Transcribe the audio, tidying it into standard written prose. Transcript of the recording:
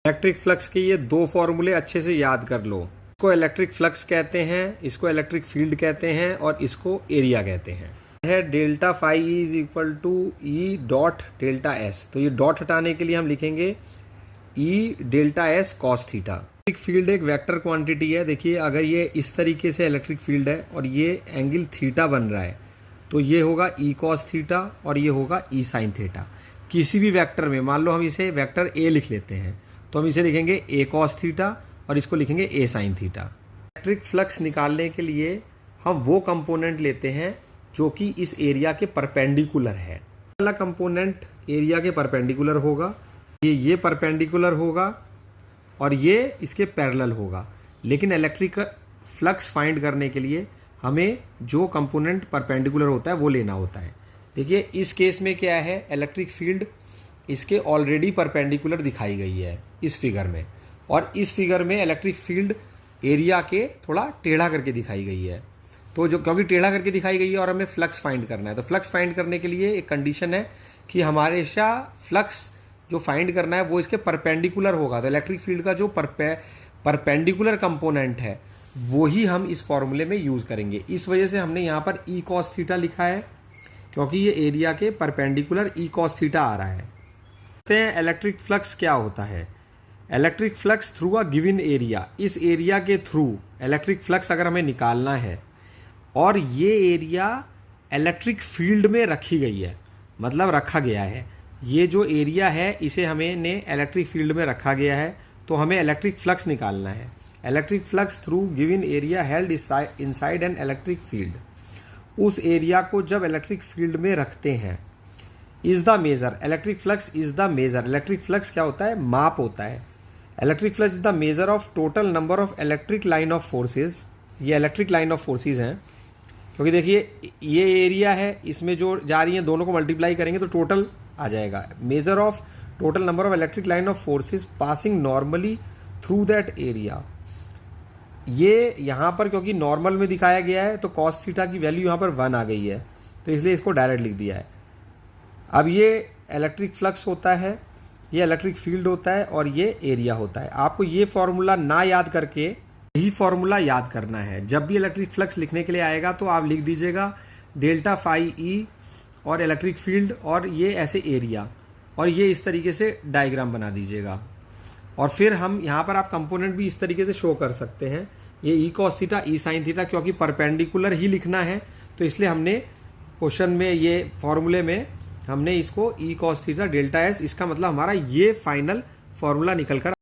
Electric flux के ये दो फॉर्मूले अच्छे से याद कर लो। इसको इलेक्ट्रिक फ्लक्स कहते हैं, इसको इलेक्ट्रिक फील्ड कहते हैं और इसको एरिया कहते हैं। है delta phi E is equal to E dot delta S. तो ये डॉट हटाने के लिए हम लिखेंगे E delta S cos theta. Electric field एक वेक्टर क्वांटिटी है। देखिए अगर ये इस तरीके से इलेक्ट्रिक फील्ड है और ये एंगल थीटा बन रहा है तो ये होगा ई कॉस थीटा और ये होगा ई साइन थीटा। किसी भी वेक्टर में मान लो हम इसे वेक्टर ए लिख लेते हैं तो हम इसे लिखेंगे ए कॉस थीटा और इसको लिखेंगे ए साइन थीटा। इलेक्ट्रिक फ्लक्स निकालने के लिए हम वो कंपोनेंट लेते हैं जो कि इस एरिया के परपेंडिकुलर है। पहला कंपोनेंट एरिया के परपेंडिकुलर होगा, ये परपेंडिकुलर होगा और ये इसके पैरेलल होगा। लेकिन इलेक्ट्रिक फ्लक्स फाइंड करने के लिए हमें जो कंपोनेंट परपेंडिकुलर होता है वो लेना होता है। देखिए इस केस में क्या है, इलेक्ट्रिक फील्ड इसके ऑलरेडी परपेंडिकुलर दिखाई गई है इस फिगर में, और इस फिगर में इलेक्ट्रिक फील्ड एरिया के थोड़ा टेढ़ा करके दिखाई गई है। तो जो क्योंकि टेढ़ा करके दिखाई गई है और हमें फ्लक्स फाइंड करना है, तो फ्लक्स फाइंड करने के लिए एक कंडीशन है कि हमारे फ्लक्स जो फाइंड करना है वो इसके परपेंडिकुलर होगा। तो इलेक्ट्रिक फील्ड का जो परपेंडिकुलर कंपोनेंट है वो ही हम इस फॉर्मूले में यूज करेंगे। इस वजह से हमने यहाँ पर ई कॉस थीटा लिखा है क्योंकि ये एरिया के परपेंडिकुलर ई कॉस थीटा आ रहा है। देखते हैं इलेक्ट्रिक फ्लक्स क्या होता है। Electric flux through a given area, इस एरिया के थ्रू इलेक्ट्रिक फ्लक्स अगर हमें निकालना है और ये एरिया इलेक्ट्रिक फील्ड में रखी गई है, मतलब रखा गया है, ये जो एरिया है इसे हमने इलेक्ट्रिक फील्ड में रखा गया है, तो हमें इलेक्ट्रिक फ्लक्स निकालना है। Electric flux through given area held inside an electric field, उस एरिया को जब इलेक्ट्रिक फील्ड में रखते हैं, is the measure, electric flux is the measure. Electric flux क्या होता है, माप होता है। Electric flux is the measure of total number of electric line of forces. ये इलेक्ट्रिक लाइन ऑफ फोर्सेज हैं क्योंकि देखिए ये एरिया है, इसमें जो जा रही हैं दोनों को मल्टीप्लाई करेंगे तो टोटल आ जाएगा। Major of total number of electric line of forces passing normally through that area. ये यहाँ पर क्योंकि नॉर्मल में दिखाया गया है तो कॉस थीटा की वैल्यू यहाँ पर 1 आ गई है, तो इसलिए इसको डायरेक्ट लिख दिया है। अब ये इलेक्ट्रिक फ्लक्स होता है, ये इलेक्ट्रिक फील्ड होता है और ये एरिया होता है। आपको ये फॉर्मूला ना याद करके यही फॉर्मूला याद करना है। जब भी इलेक्ट्रिक फ्लक्स लिखने के लिए आएगा तो आप लिख दीजिएगा डेल्टा फाई ई और इलेक्ट्रिक फील्ड और ये ऐसे एरिया, और ये इस तरीके से डायग्राम बना दीजिएगा। और फिर हम यहाँ पर आप कंपोनेंट भी इस तरीके से शो कर सकते हैं, ये E cos theta E sine theta, क्योंकि परपेंडिकुलर ही लिखना है तो इसलिए हमने क्वेश्चन में ये फॉर्मूले में हमने इसको E cos theta delta S, इसका मतलब हमारा ये फाइनल फॉर्मूला निकल कर